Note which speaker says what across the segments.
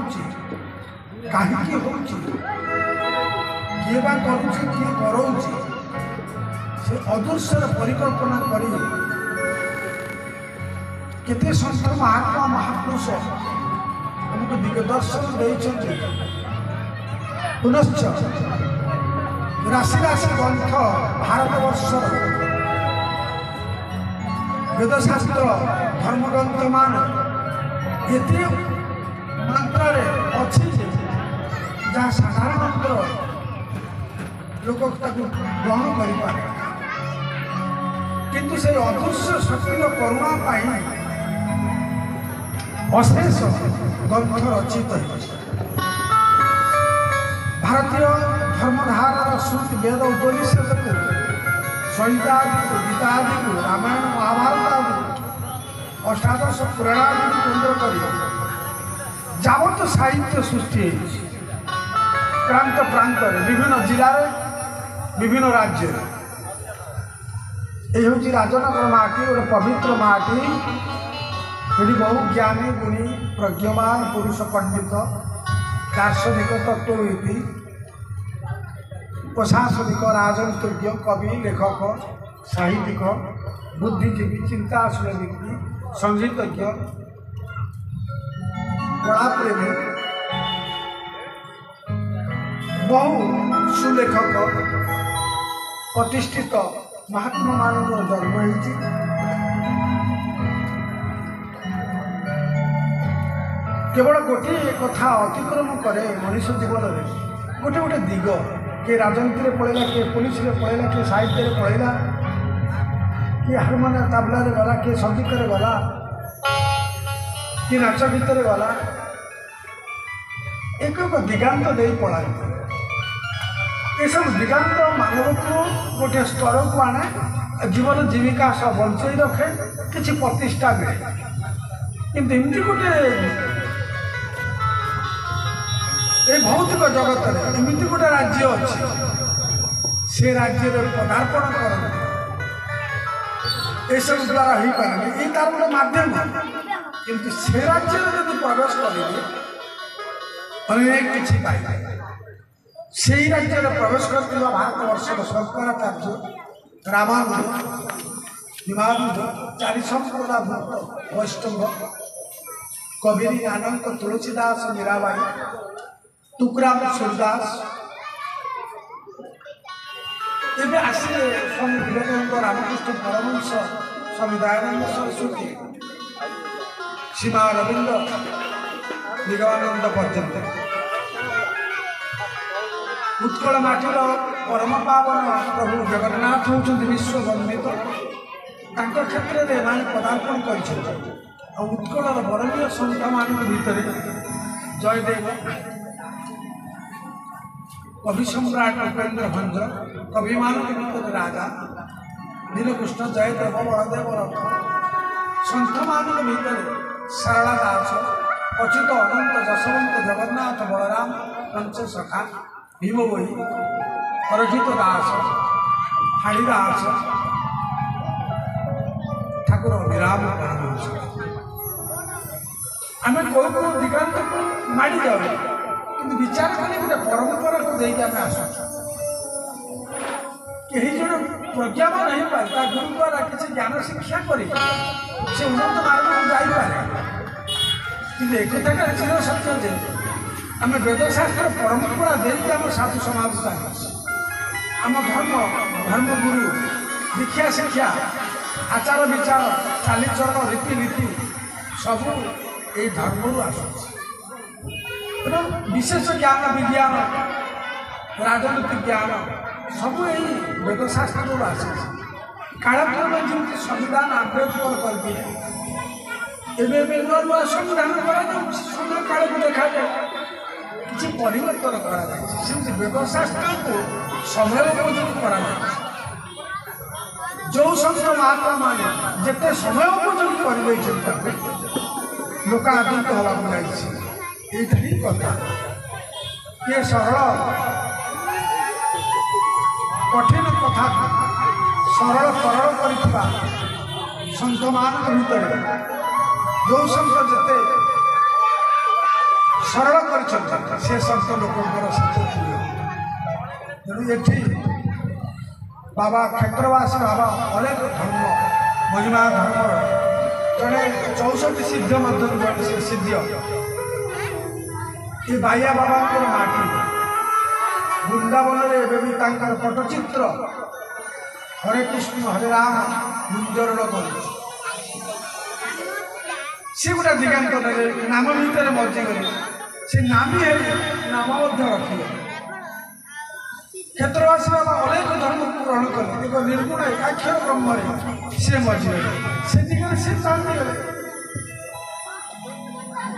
Speaker 1: होची काहे होची किए बा करूची किए करौची से अदृश्यर परिकल्पना करी केते संत महात्मा महापुरुष हमको दिग्दर्शन देइछन्ति। पुनश्च राशि राशि ग्रंथ भारतवर्षर वेदशास्त्र धर्मग्रंथ मान एते मात्रा अच्छी जहाँ साधारण लोक ग्रहण कर किंतु से अदृश्य शक्ति करुणा अशेष ग्रंथ रचित भारतीय धर्मधारा श्रुति वेद उपनिषद को संहिता गीता को रामायण महाभारत आदि अष्टादश पुराण आदि केन्द्र कर जावत साहित्य सृष्टि प्रांत प्रांत विभिन्न जिले विभिन्न राज्य ये हूँ राजनगर माटी गोटे पवित्र माटी ये बहु ज्ञानी गुणी प्रज्ञमान पुरुष पंडित दार्शनिक तत्वविधि प्रशासनिक राजनीतिज्ञ कवि लेखक साहित्यिक बुद्धिजीवी चिंताशील व्यक्ति संगीतज्ञ कलाप्रेमी बहु सुलेखक प्रतिष्ठित महात्मा मान जन्म होती केवल गोटे कथा अतिक्रम करे मनुष्य जीवन में गोटे गोटे दिग किए राजनीति पलैला किए पुलिस पलैला किए साहित्य पलैला किए हारमोनियम तबला गला किए संगीत गला कि नाच गीत गला एक दिगांत दे पड़ा ये सब दिगांत मानव को गोटे स्तर को आने जीवन जीविका सब बंचई रखे किसी प्रतिष्ठा मिले किंतु एमती गोटे ये भौतिक जगत में एमती गोटे राज्य अच्छे से राज्य पदार्पण कर द्वारा हो पारे ये तार गोटे माध्यम किंतु से राज्य में प्रवेश करेंगे अनेक किसी पाइबे से राज्य में प्रवेश करते भारतवर्षर शंकराचार्य रामानुज हिमानुज चारि संप्रदाय वैष्णव कबीर नानक तुलसीदास मीराबाई तुकराम सूरदास एवं आसिले स्वामी विवेकानंद रामकृष्ण परमहंस स्वामी दयानंद सरस्वती सीमा रविंद्र निगमानंद पर्यंत उत्कल माटीर परम पावन प्रभु जगन्नाथ होती विश्व बन्वित क्षेत्र में पदार्पण कर उत्कलर बरणीय संत मान भितर जयदेव कवि सम्राट उपेन्द्र भंज कवि मान भितर राजा नीलकृष्ण जयदेव बलदेव रथ संत मान भितर सारला दास अच्युत अनंत जशवंत जगन्नाथ बलराम पंच सखा भीम बोई परजित दास हाड़ीदास ठाकुर विराम परमहंस आम कौ कौ दिगांत को माड़ी जाऊ कि विचार कले गोटे परंपरा को देखिए आम आस कहीं जन प्रज्ञावान हो पाए गुरु द्वारा किसी ज्ञान शिक्षा कर उन्नत मार्ग को जापे कि एक चिर सत्य जे आम वेदशास्त्र परंपरा देखिए आम साधु समाज आम धर्मगुरु दीक्षा शिक्षा आचार विचार चालीचरण रीतिनीति सब ये धर्म आस विशेष ज्ञान विज्ञान राजनीतिक ज्ञान सब यही वेदशास्त्र आस कालक्रम जमी संविधान आम्बेडकर करके नुआ नुआ संविधान समय काल को देखा जाए किसी परिवर्तन कर वेदशास्त्र को समय उपयोगी कर जो संत महात्मा माने जिते समय उपयोगी कर लोक आदृत हवा जाइए कथा ये सरल कठिन कथा सरल सरल कर सन्त मान भितर जो संत जिते ସରଳ କରିଛନ୍ତି ସେ ସନ୍ତ ଲୋକଙ୍କର ସତ୍ୟ ପ୍ରିୟ। ତେଣୁ ଏଠି ବାବା କ୍ଷେତ୍ରବାସୀ ବାବା ଅନେକ ଧର୍ମ ମହିମା ଧର୍ମର ଜଣେ 64 ସିଦ୍ଧ ମଧ୍ୟରୁ ଜଣେ ସେ ସିଦ୍ଧ ଏ ବାଇଆ ବାବାଙ୍କର ମାଟି ବୃନ୍ଦାବନରେ ଏବେ ବି ତାଙ୍କର ପଟ୍ଟଚିତ୍ର ହରେ କୃଷ୍ଣ ହରେ ରାମ ଗୁଞ୍ଜରଣ କରୁଛି। ସେ ଗୋଟେ ଦିଗାନ୍ତ ନେଲେ ନାମ ଭିତରେ ମଜିଗଲେ ସେ ନାମୀ ହେଲେ ନାମ ମଧ୍ୟ ରଖିଲେ। କ୍ଷେତ୍ରବାସୀ ବାବା ଅନେକ ଧର୍ମକୁ ଗ୍ରହଣ କଲେ ଏକ ନିର୍ଗୁଣ ଏକାକ୍ଷର ବ୍ରହ୍ମରେ ସେ ମଜିଗଲେ। ସେ ଦିଗରେ ସେ ଚାଲିଗଲେ।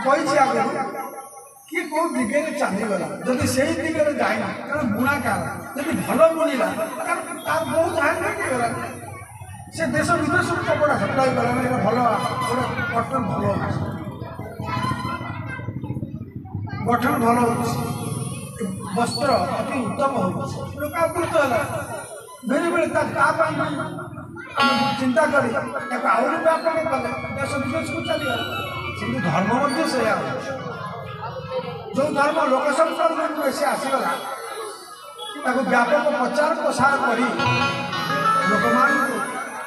Speaker 1: କହିଛି ଆଗରୁ କିଏ କେଉଁ ଦିଗରେ ଚାଲିଗଲା ଯଦି ସେଇ ଦିଗରେ ଯାଇନା କାରଣ ବୁଣାକାର ଯଦି ଭଲ ବୁଣିଲା ତାର ବହୁତ ହାନି ହେଇଗଲା। ସେ ଦେଶ ବିଦେଶରୁ କପଡ଼ା ସପ୍ଲାଏ କଲା ଏଇଟା ଭଲ ଗୋଟେ କଟନ ଭଲ ହେଉଛି ଗଠନ ଭଲ ହେଉଛି ବସ୍ତ୍ର ଅତି ଉତ୍ତମ ହେଉଛି ଲୋକ ଆପ୍ଲୁତ ହେଲା। ବେଳେବେଳେ ତା ପାଇଁ ଚିନ୍ତା କରି ତାକୁ ଆହୁରି ବ୍ୟାପକ କଲେ ଦେଶ ବିଦେଶକୁ ଚାଲିଗଲା। କିନ୍ତୁ ଧର୍ମ ମଧ୍ୟ ସେଇଆ ହେଉଛି। ଯେଉଁ ଧର୍ମ ଲୋକ ସଂସ୍କୃତିକୁ ବେଶୀ ଆସିଗଲା ତାକୁ ବ୍ୟାପକ ପ୍ରଚାର ପ୍ରସାର କରି ଲୋକମାନଙ୍କୁ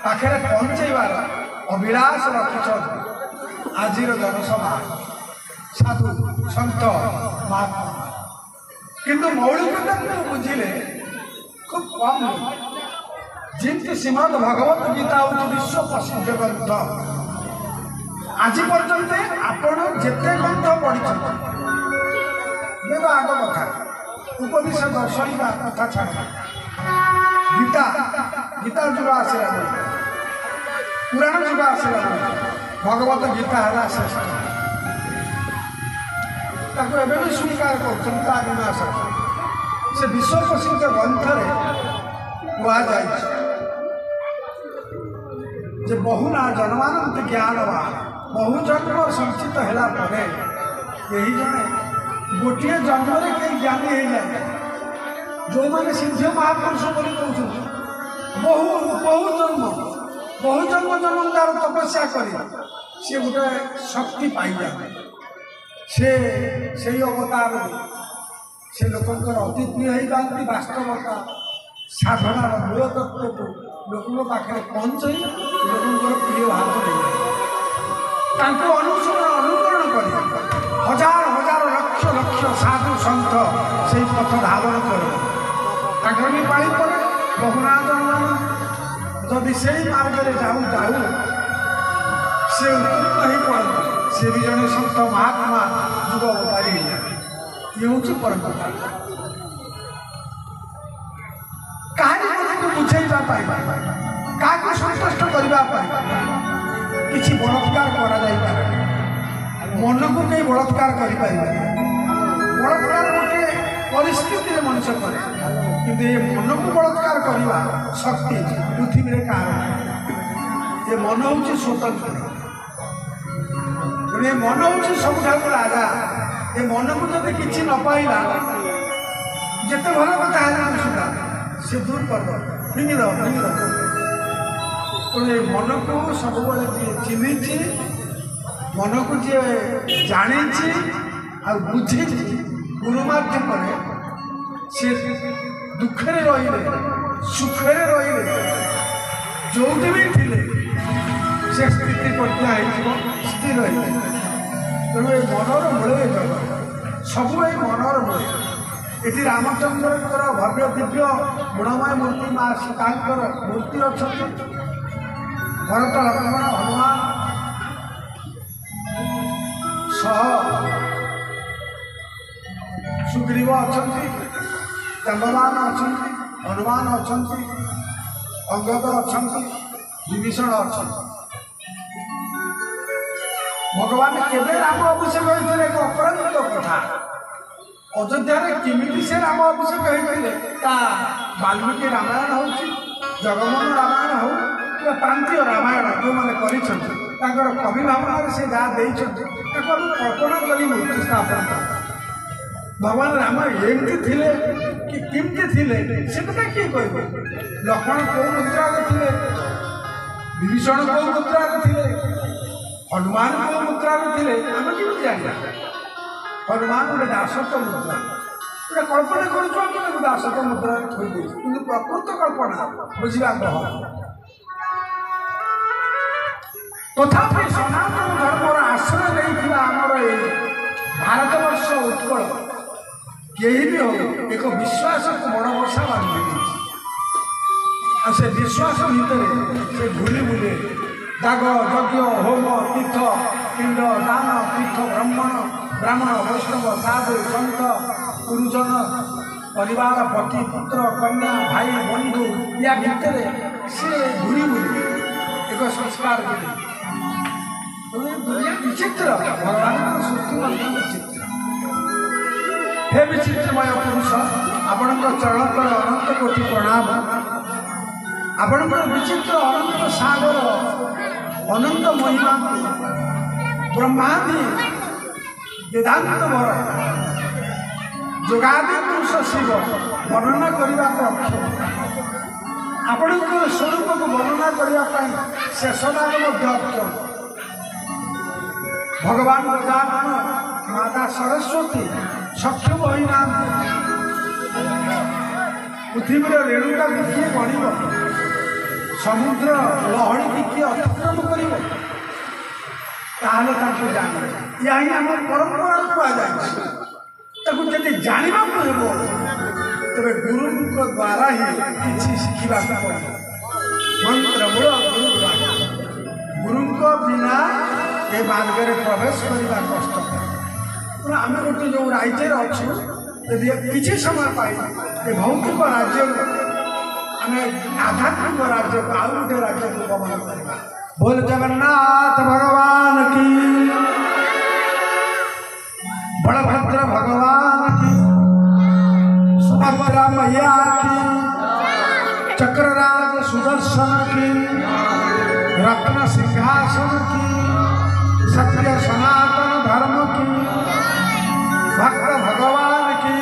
Speaker 1: ପାଖରେ ପହଞ୍ଚାଇବାର ଅଭିଳାଷ ରଖିଛନ୍ତି ଆଜିର ଜନସଭା ସାଧୁ ସନ୍ଥ ମହାତ୍ମା। କିନ୍ତୁ ମୌଳିକତାକୁ ବୁଝିଲେ ଖୁବ୍ କମ୍। ଯେମିତି ଶ୍ରୀମଦ୍ ଭଗବତ ଗୀତା ହେଉଛି ବିଶ୍ୱ ପ୍ରସିଦ୍ଧ ଗ୍ରନ୍ଥ। ଆଜି ପର୍ଯ୍ୟନ୍ତ ଆପଣ ଯେତେ ଗ୍ରନ୍ଥ ପଢ଼ିଛନ୍ତି ବେଦ ଆଗ କଥା ଉପନିଷଦ ଶୈବା କଥା ଛାଡ଼ ଗୀତା ଯୁଗ ଆସିଲା ପୁରାଣ ଯୁଗ ଆସିଲା ଭଗବତ ଗୀତା ହେଲା ଶ୍ରେଷ୍ଠ। ତାକୁ ଏବେ ବି ସ୍ୱୀକାର କରୁଛନ୍ତି ତା ବିନାଶ। ସେ ବିଶ୍ୱ ପ୍ରସିଦ୍ଧ ଗ୍ରନ୍ଥରେ କୁହାଯାଇଛି ଯେ ବହୁ ନା ଜନ୍ମାନନ୍ତି ଜ୍ଞାନବା ବହୁ ଜନ୍ମ ସଞ୍ଚିତ ହେଲା ପରେ କେହି ଜଣେ ଗୋଟିଏ ଜନ୍ମରେ କେହି ଜ୍ଞାନୀ ହେଇଯାଏ। ଯେଉଁମାନେ ସିଦ୍ଧ ମହାପୁରୁଷ ବୋଲି କହୁଛନ୍ତି ବହୁ ଜନ୍ମ ତାର ତପସ୍ୟା କରି ସେ ଗୋଟେ ଶକ୍ତି ପାଇଯାଏ। ସେ ସେଇ ଅବତାରରେ ସେ ଲୋକଙ୍କର ଅତି ପ୍ରିୟ ହେଇଯାଆନ୍ତି। ବାସ୍ତବତା ସାଧନାର ମୂଳ ତତ୍ତ୍ୱକୁ ଲୋକଙ୍କ ପାଖରେ ପହଞ୍ଚାଇ ଲୋକଙ୍କର ପ୍ରିୟ ଭାବ ନେଇଯାଏ। ତାଙ୍କୁ ଅନୁକରଣ କରି ହଜାର ହଜାର ଲକ୍ଷ ଲକ୍ଷ ସାଧୁ ସନ୍ଥ ସେଇ ପଥ ଧାରଣ କରେ। ତାଙ୍କର ବି ପାଳି ପଡ଼େ ବହୁନାଥ ଯଦି ସେଇ ମାର୍ଗରେ ଯାଉ ସେ ଉତ୍ତୀର୍ଣ୍ଣ ହେଇପଡ଼ନ୍ତି। ସେ ବି ଜଣେ ସନ୍ଥ ମହାତ୍ମା ଯୁଗ ଅବତାରୀ ହେଇଯାଏ। ଇଏ ହେଉଛି ପରମ୍ପରା। କାହାରି ମନକୁ ବୁଝେଇବା ପାଇଁ କାହାକୁ ସନ୍ତୁଷ୍ଟ କରିବା ପାଇଁ କିଛି ବଳତ୍କାର କରାଯାଇପାରେ। ମନକୁ କେହି ବଳତ୍କାର କରିପାରିବେ। ବଳତ୍କାର ଗୋଟେ ପରିସ୍ଥିତିରେ ମଣିଷ କରେ କିନ୍ତୁ ଏ ମନକୁ ବଳତ୍କାର କରିବା ଶକ୍ତି ପୃଥିବୀରେ କାହାର। ଏ ମନ ହେଉଛି ସ୍ୱତନ୍ତ୍ର। ଏ ମନ ହେଉଛି ସବୁଠାରୁ ରାଜା। ଏ ମନକୁ ଯଦି କିଛି ନ ପାଇଲା ଯେତେ ଭଲ କଥା ହେଲା ସୁଧା ସେ ଦୂର କରିବ ଫିଙ୍ଗିଦବ। ତେଣୁ ଏ ମନକୁ ସବୁବେଳେ ଯିଏ ଚିହ୍ନିଛି ମନକୁ ଯିଏ ଜାଣିଛି ଆଉ ବୁଝିଛି ଗୁରୁ ମାଧ୍ୟମରେ ସେ ଦୁଃଖରେ ରହିଲେ ସୁଖରେ ରହିଲେ ଯେଉଁଠି ବି ଥିଲେ ସେ ସ୍ଥିତି ପ୍ରଜ୍ଞା ହେଇଯିବ ସ୍ଥିର ହେଇଯିବ। ତେଣୁ ଏ ମନର ମୂଳେ ସବୁ ଏଇ ମନର ମୂଳେ। ଏଠି ରାମଚନ୍ଦ୍ରଙ୍କର ଭବ୍ୟ ଦିବ୍ୟ ଗୁଣମୟ ମୂର୍ତ୍ତି ମା ସୀତାଙ୍କର ମୂର୍ତ୍ତି ଅଛନ୍ତି। ଭରତ ଲକ୍ଷ୍ମଣ ହନୁମାନ ସହ ସୁଗ୍ରୀବ ଅଛନ୍ତି, ଜାମ୍ବବାନ ଅଛନ୍ତି, ହନୁମାନ ଅଛନ୍ତି, ଅଙ୍ଗଦ ଅଛନ୍ତି, ବିଭୀଷଣ ଅଛନ୍ତି। ଭଗବାନ କେବେ ରାମ ଅଭିଷେକ ହୋଇଥିଲେ ଏକ ଅପରାଧିକ କଥା। ଅଯୋଧ୍ୟାରେ କେମିତି ସେ ରାମ ଅଭିଷେକ ହୋଇଥିଲେ ତା ବାଲ୍ମୀକି ରାମାୟଣ ହେଉଛି ଜଗମୋହନ ରାମାୟଣ ହଉ କିମ୍ବା ପ୍ରାନ୍ତୀୟ ରାମାୟଣ ଯେଉଁମାନେ କରିଛନ୍ତି ତାଙ୍କର କବି ଭାବନାରେ ସେ ଯାହା ଦେଇଛନ୍ତି ତାକୁ ଆମେ କଳ୍ପନା କରି ମୂର୍ତ୍ତି ସ୍ଥାପନ କରୁ। ଭଗବାନ ରାମ ଏମିତି ଥିଲେ କି କେମିତି ଥିଲେ ସେ କଥା କିଏ କହିବେ? ଲକ୍ଷ୍ମଣ କେଉଁ ମୁଦ୍ରାରେ ଥିଲେ, ବିଭୀଷଣ କେଉଁ ମୁଦ୍ରାରେ ଥିଲେ, ହନୁମାନ କେଉଁ ମୁଦ୍ରାରେ ଥିଲେ ଆମେ କେମିତି ଜାଣିବା? भगवान गोटे दासत्व मुद्रा गोटे कल्पना कर दासत्व मुद्रा थोड़ी कि प्रकृत कल्पना बुझा कह तथापि सनातन धर्मर आश्रय नहीं आमर ये भारतवर्ष उत्कल कहीं भी हो एक विश्वास को बड़ बसा बांधी से विश्वास भितर से भूली भूले दाग यज्ञ होम तीर्थ पिंड दान तीर्थ ब्राह्मण वैष्णव साधु सन्त गुरुजन परिवार पति पुत्र कन्या भाई बंधु या भितर से भूली भूली एक संस्कार दुनिया विचित्र भगवान सृष्टि विचित्र हे विचित्रमय पुरुष आपण चरण पर अनंत कोटि प्रणाम आपण विचित्र अनंत सागर अनंत महिमा ब्रह्मादि वेदांत वर जोगादि पुरुष शिव वर्णना करने आपण स्वरूप को वर्णना करने शेषनाग भगवान गजानन माता सरस्वती सक्षम होना पृथ्वी रेणुका को किए गणिब समुद्र लहड़ी की किए अतिक्रम कर जान या ही आम परंपरा कहुए जब जानवा तेरे गुरु द्वारा ही किसी शिखा पड़े मंत्र मूल गुरु बिना ये मार्ग में प्रवेश करने कष्ट आम गोटे जो राज्य अच्छु यदि किसी समय पाई भौतिक राज्य आम आध्यात्मिक राज्य को आउ गोटे राज्य को गमन करवा बोल जगन्नाथ भगवान की बलभद्र भगवान की सुभद्रा मैया की चक्रराज सुदर्शन की रत्न सिंहासन की सत्य सनातन धर्म की भक्त भगवान की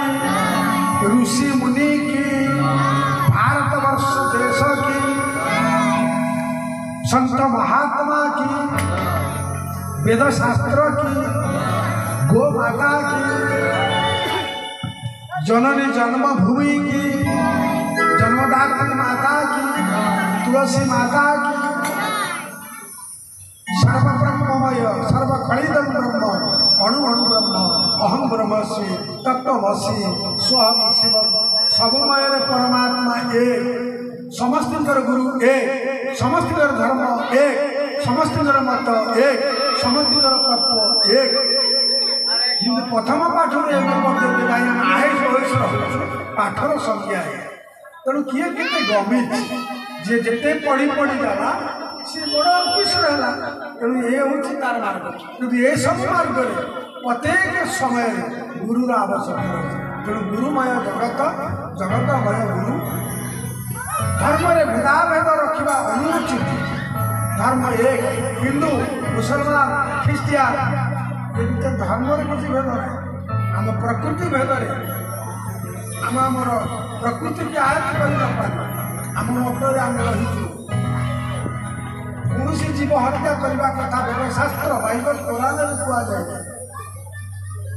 Speaker 1: ऋषि मुनि की भारतवर्ष देश की संत महात्मा की वेद शास्त्र की गो माता की जननी जन्मभूमि की जन्मदात्री माता की तुलसी माता की सर्वब्रह्ममय सर्वखलिदं ब्रह्म अणु अणु ब्रह्म अहम ब्रह्मस्मि तत्त्वमसि स्वहं शिवं सबमय परमात्मा एक समस्त गुरु एक समस्त धर्म एक समस्त मत एक समस्त तत्व एक किंतु प्रथम पाठ आए बयस पाठर संज्ञा तेणु किए के गमित जी जिते पढ़ी पढ़ी जाला सी बड़ अफिसर है तेणु ये हूँ तार मार्ग क्योंकि ये सब मार्ग प्रत्येक समय गुरुर आवश्यक तेणु गुरुमय जगत जगतमय गुरु धर्म भेदाभेद रखा अनुचित धर्म एक हिंदू मुसलमान ख्रीस्टियान ये धर्म किसी भेद नहीं आम प्रकृति भेद आम प्रकृति की आयत्त कर आम मତରେ आम रहीचु कौन जीव हत्या करने कथा वेदशास्त्र बाइबल कुरान कहुए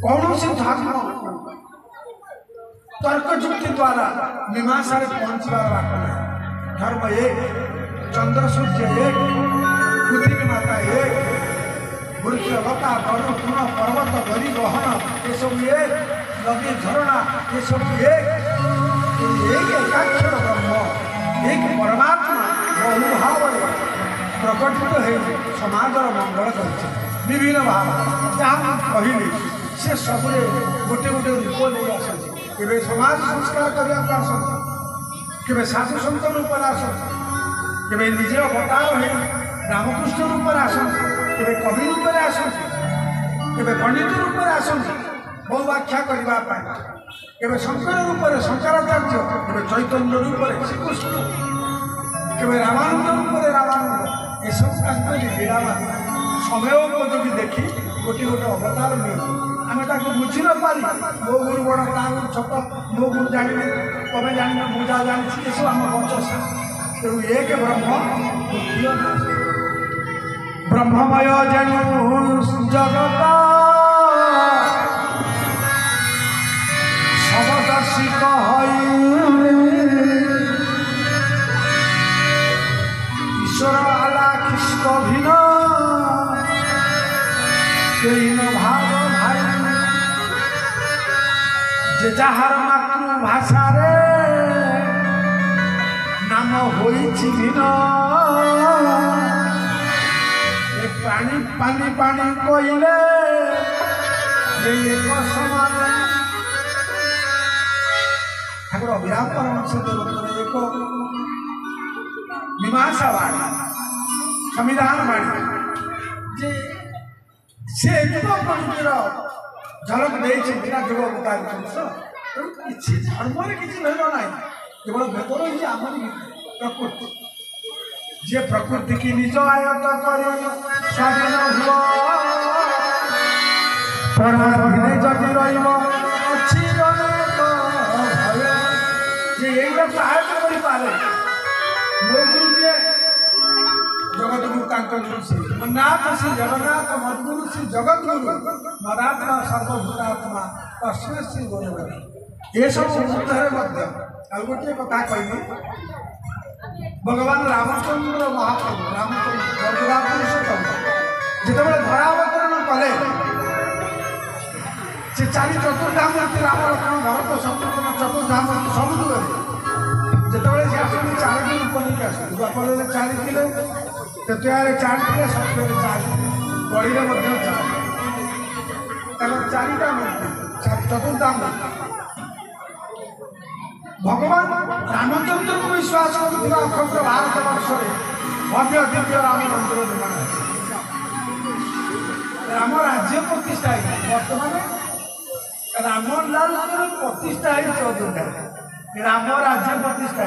Speaker 1: कौन धर्म तर्क युक्ति द्वारा मीमांसा पहुंचवार बात नहीं धर्म एक चंद्र सूर्य एक पृथ्वी माता एक वृक्ष लता वन तृण पर्वत गरी गहन ये सब एक नदी झरणा ये सब एक एकाक्षर ब्रह्म एक परमात्मा बहु भाव प्रकटित हो समाजर मंगल कर विभिन्न भाव जहाँ कहली से सब गोटे गोटे रूप नहीं आस केवे समाज संस्कार करने आसती केवे साधु सन्त रूप आसती केवे निजे अवतार हो रामकृष्ण रूप आसती केवे कवि रूप आसती केवे पंडित रूप आसती बहु व्याख्या करने केवे शंकर रूप शंकराचार्य केवे चैतन्य रूप श्रीकृष्ण केवे रामानंद रूप रामानंद ये सब लीला समय उपयोगी देखी गोटे गोटे अवतार मिलती आम बुझी न पारी मो गुरु बड़ ता गुरु छप मो गुरु जाने तमें जान मुझा जानी ये सब आम बंश तेणु एक ब्रह्म ब्रह्ममय जनु जगत ଯାହାର ମାତୃଭାଷାରେ ନାମ ହୋଇଛି ଭିନ୍ନ ଏ ପାଣି ପାଣି ପାଣି କହିଲେ ଏକ ସମାନ ଠାକୁର ଅଭିରାମ ପରମହଂସ ଦେବଙ୍କର ଏକ ମୀମାଂସା ବାଣୀ संविधान बाणी जे से युवपीढ़ीर झलक देती जुग किसी धर्म किसी भेद ना केवल भेद रही आमरी प्रकृति जे प्रकृति की निज आयत कर स्वाधीन हुए जदि रही साहय करे जगतगुरु नाथ श्री जगन्नाथ मदगुरु श्री जगतगुरु मदात्मा सर्वभूतात्मा तस्मै श्री गुरुदेव ये सब मुहूर्त गोटे कथा कहली भगवान रामचंद्र महाप्रभु रामचंद्र पुरुषोत्तम जिते धरावतरण कले से चारि चतुर्धाम राम लक्ष्मण भरत शत्रुघ्न चतुर्धाम सबुठ गले जिते से आसते 4 दिन उपनिक आस द्वापर 4 किलो तृतीय 4 किलो सप्तम 4 गढ़ी 4 चारिटा मूर्ति चतुर्धाम भगवान रामचंद्र को विश्वास कर अखंड भारत वर्ष भव्य दिव्य राम मंदिर निर्माण राम राज्य प्रतिष्ठा बर्तमान रामलाल प्रतिष्ठा चौधरी राम राज्य प्रतिष्ठा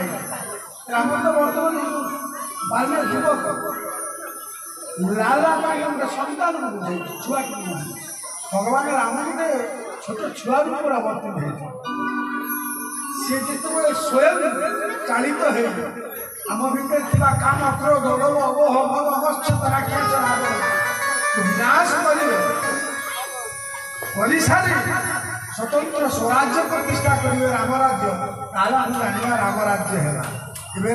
Speaker 1: राम तो बर्तमान बाल्य युवक लाला गोटे सन्तान बुझे छुआ भगवान राम गोटे छोट छुआ परिवर्तित हो सी जिते स्वयं चालित हो आम भितर काम क्रोध लोभ अमोह मद अमच्छता राक्षस विनाश कर सारी स्वतंत्र स्वराज्य प्रतिष्ठा करेंगे राम राज्य ताला जाना राम राज्य है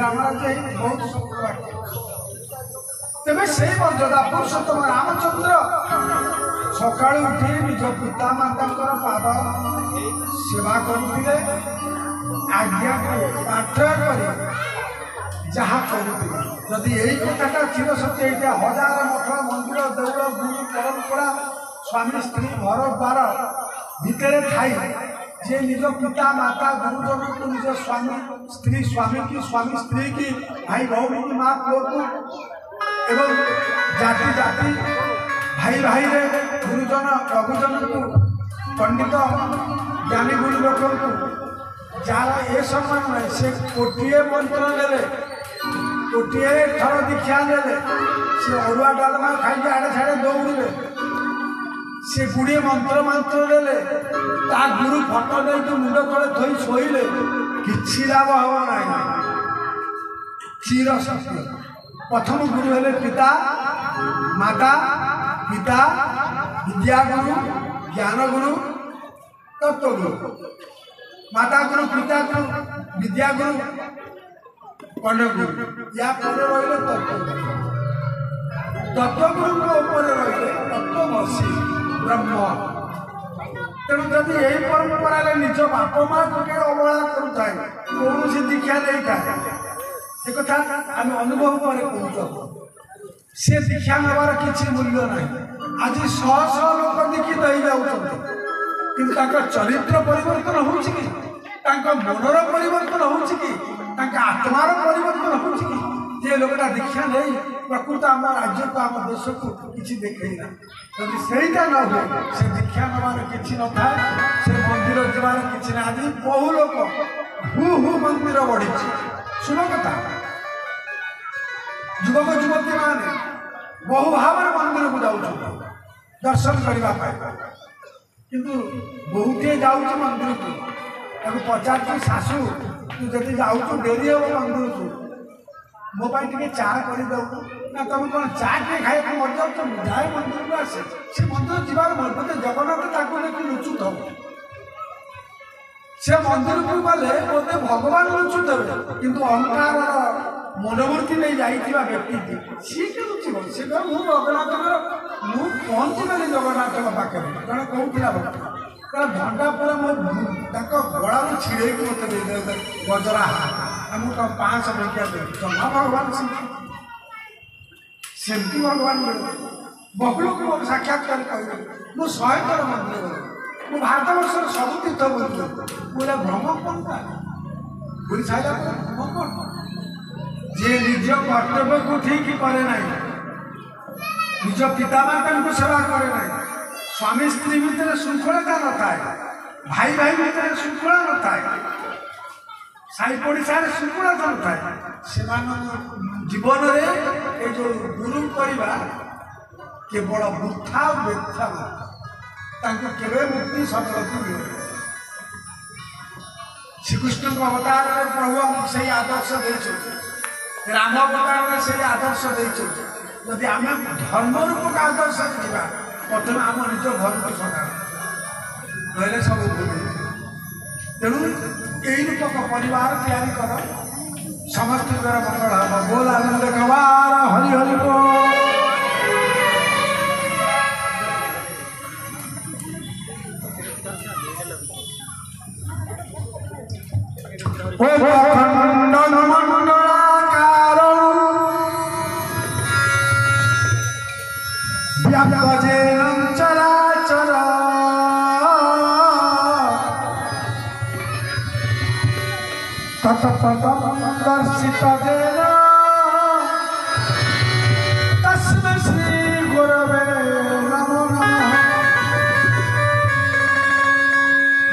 Speaker 1: राम राज्य बहुत सुंदर वाक्य तेज से मर्यादा पुरुषोत्तम रामचंद्र सका उठी निज पिता माता पाद सेवा करुले आज्ञा पाठ्य कर जहाँ करुले जदि यही कथाटा चिर सत्य ये हजार मठ मंदिर देउल गुरु परंपरा स्वामी स्त्री घर द्वार भितर थाई जे निज पिता माता गुरुजन को निज स्वामी स्त्री स्वामी की स्वामी स्त्री की भाई भौणी की माँ पुओ को एवं जाति जाति भाई भाई रे गुरुजन लघुजन को पंडित ज्ञानी गुरु लोक को जार ये सम्मान नहीं से कोटिए मंत्र ले कोटिए थर दीक्षा ले से अरुआ डालमा खाई आड़े छाड़े दौड़े से गुड़िए मंत्र मंत्र ले गुरु फटो नहीं मुंड तले थई शोले कि लाभ हम ना चिर सत्य प्रथम गुरु हेले पिता माता पिता विद्या गुरु ज्ञान गुरु तत्व गुरु माता गुरु पिता गुरु विद्या गुरु कर्ण गुरु या रही तत्व गुरु रही तत्वमसी ब्रह्म तेणु जदि यही परंपरा निज बाप माँ को अवहेला करुए कौन सी दीक्षा नहीं था एक कथा आम अनुभव पर सी दीक्षा नवार किसी मूल्य ना आज शह शह लोक दीक्षित हो जाते कि चरित्र परिवर्तन हो मनर परिवर्तन हो आत्मार परिवर्तन हो जे लोकटा दीक्षा नहीं प्रकृत आम राज्य को आम देश को किसी देखना जदि सहीटा न हो से दीक्षा नवार किसी न था से मंदिर जबार किसी ना आज बहु लोक हु हु मंदिर बढ़ी शुभ कथा युवक युवती मान बहु भाव मंदिर को जाऊँ दर्शन करने किंतु बहुटे जाऊँ मंदिर को पचार शाशु तू जब जाऊँ डेरी हम मंदिर को मो टे चा कर ना तुम कौन चा टे खाई मर जाऊ तो जाए मंदिर को आसे से मंदिर जीवार बोलते जगन्नाथ देखिए लुचुत हम से मंदिर को गले बोलते भगवान लुचुदेवे किंतु अहंकार मनोवृत्ति नहीं जाइए व्यक्ति सी के लुचिब सी कह जगन्नाथ मुझे पहुँची गली जगन्नाथ पाखे जड़े कहूला भंडा पूरा मो गला में छिड़े मत गजरा आमको 500 टंका दे जमा भगवान सेमती भगवान बहु लोग साक्षात्कार कह मुझे 100 थर मंदिर गली मु भारत वर्ष सब तीर्थ बोल पूरा भ्रम कौन था बुरी सारा भ्रम कौन जे निज कर्तव्य को ठीक करे ना निज पितामाता को सेवा करे ना स्वामी स्त्री भितर श्रृंखलता न थाए भाई भाई भितर श्रृंखला न थाए साई पड़िशा श्रृंखलता न थाए जीवन में ये जो गुरु करवा केवल वृथा व्यथा केवे मुक्ति सफलता मिले श्रीकृष्ण अवतार में प्रभु आमको से आदर्श दे राम अवतार में से आदर्श दे यदि आम धर्म रूप का आदर्श जा प्रथम आम निज घर को सदा रही सब तेणु यही रूपक परिवार तैयारी कर समस्त मंगल हम बोल आनंद गवार हरि हरि बोल दर्शित तस्मै श्री गुरवे नमो नमः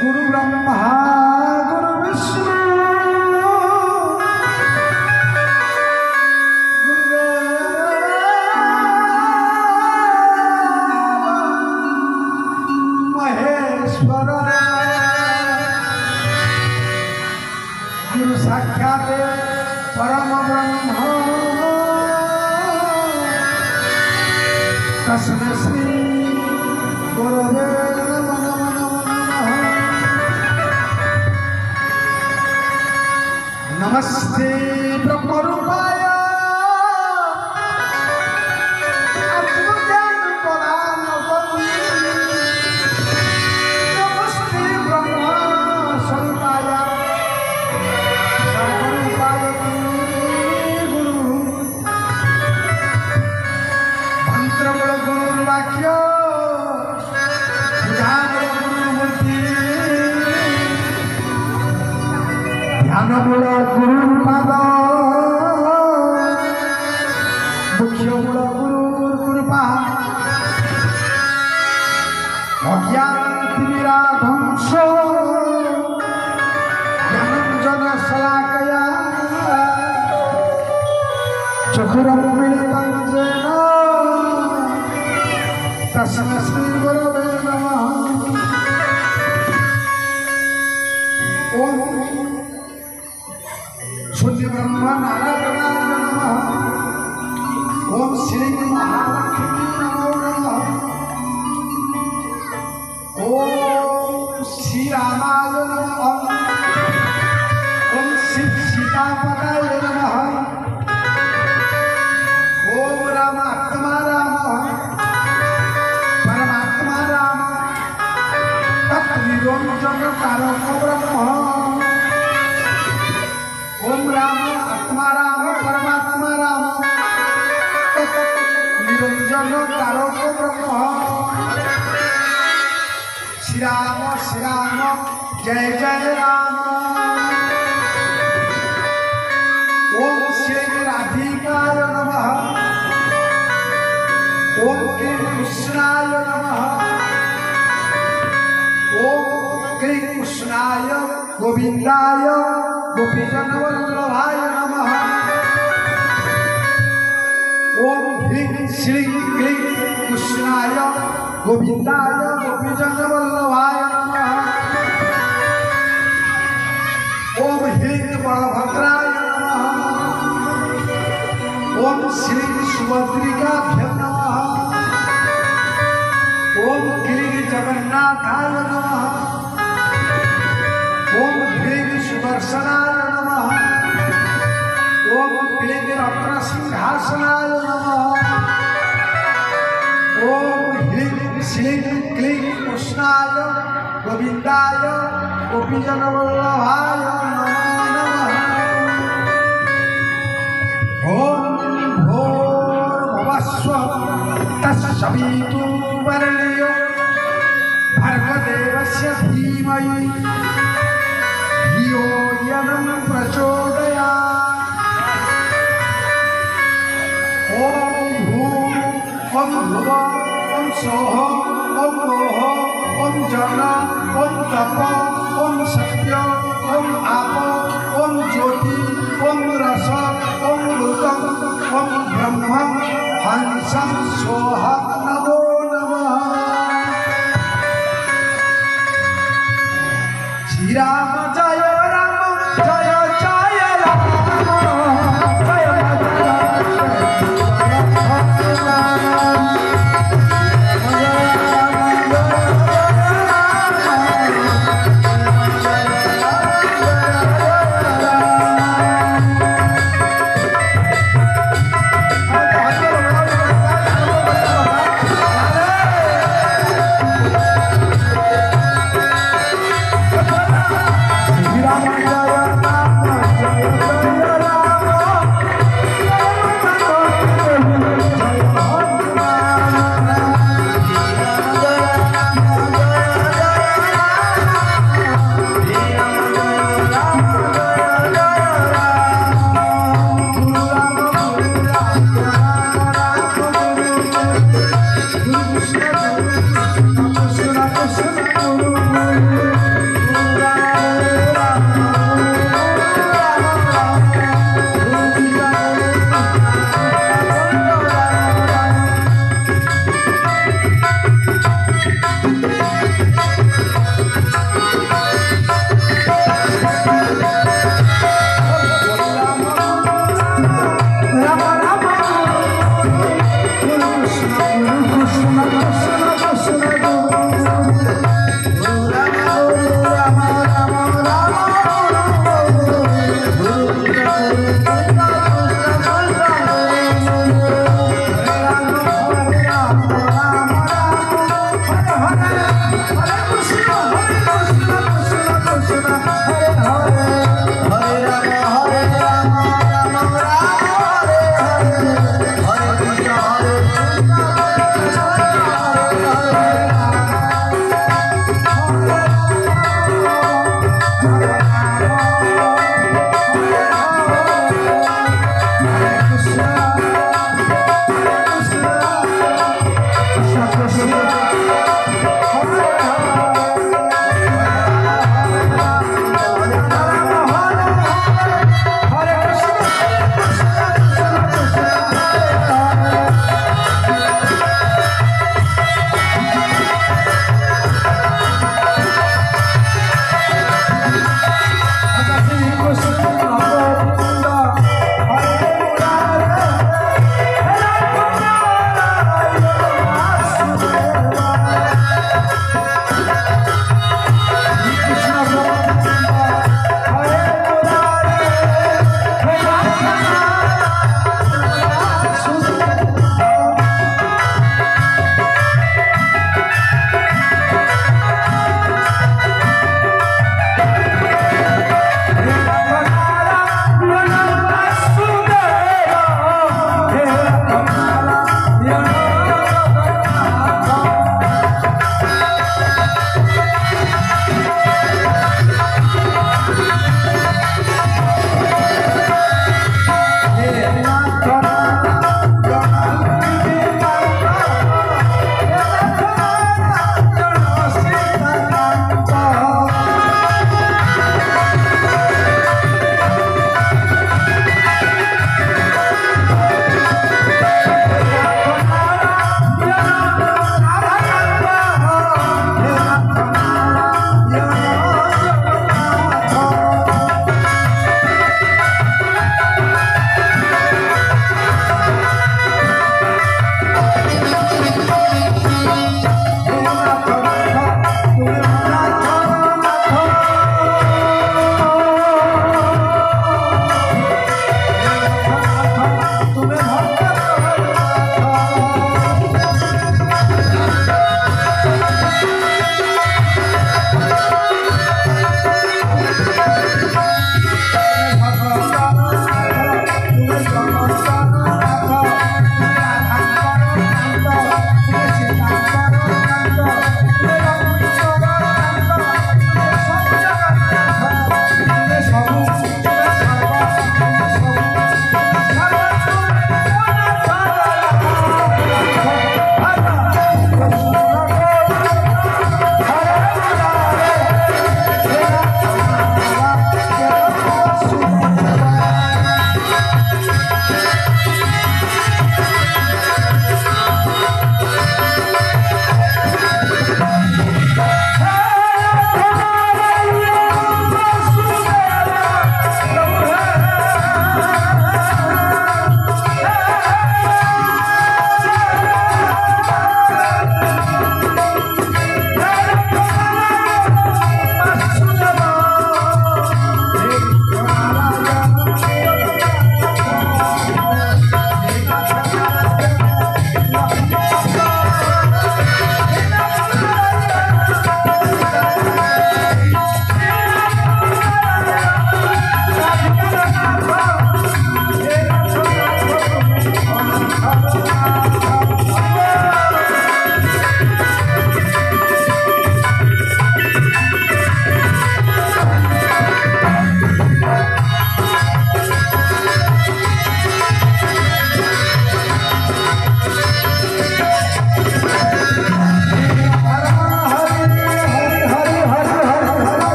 Speaker 1: गुरु ब्रह्मा गुरु विष्णु महेश्वर गुरु साक्षात परम ब्रह्म तस्मै श्री गुरवे नमो नमः नमस्ते ब्रह्मरूपाय आत्मज्ञान प्रदान नमस्ते ब्रह्म स्वरूपाय वाक्य ध्यान मूल गुरु पाद मुख्य मूल गुरु कृपा अज्ञान ध्वंस ज्ञानंजन शलाकया चतुरम मिलितं येन तस्मै श्री गुरवे नमः ओम शून्य ब्रह्म नारायणाय नमः ओम श्री महालक्ष्मी नमो नमः ओम श्री रामाय नमः ओम श्री सीतापदाय नमः ओम रामात्मा राम परमात्मा राम तत्निरंजन कारक ब्रह्म ओम राम आत्मा राम परमात्मा राम तत्निरंजन कारक ब्रह्म श्री राम जय जय राम ओम श्री राधिकाय नमः ओम कृष्णाय नमः ओम कृष्णाय गोविंदाय गोपीजन वल्लभाय नमः ओम ह्रीं श्रीं क्लीं कृष्णाय गोविंदाय गोपीजन वल्लभाय नमः ओम ह्रीं बलभद्राय नमः ओम श्री सुभद्रिकाभ्य नमः ओम क्लीं जगन्नाथाय नमः ओम ह्रीं सुदर्शनाय नमः ओम क्लीं रत्नसिंहासनाय नमः ओम ह्रीं श्रीं क्लीं कृष्णाय चरणवल्लभाय नमो नमः। ॐ भूर्भुवस्सुः तत्सवितुर्वरेण्यं भर्गदेवस्य धीमहि धियो यो नः प्रचोदयात्। ॐ भूः ॐ भुवः ॐ स्वः ॐ लोः ॐ जन ॐ तप ॐ सत्य ॐ आप ॐ ज्योति ॐ रस ॐ ऋतं ॐ ब्रह्म हंसं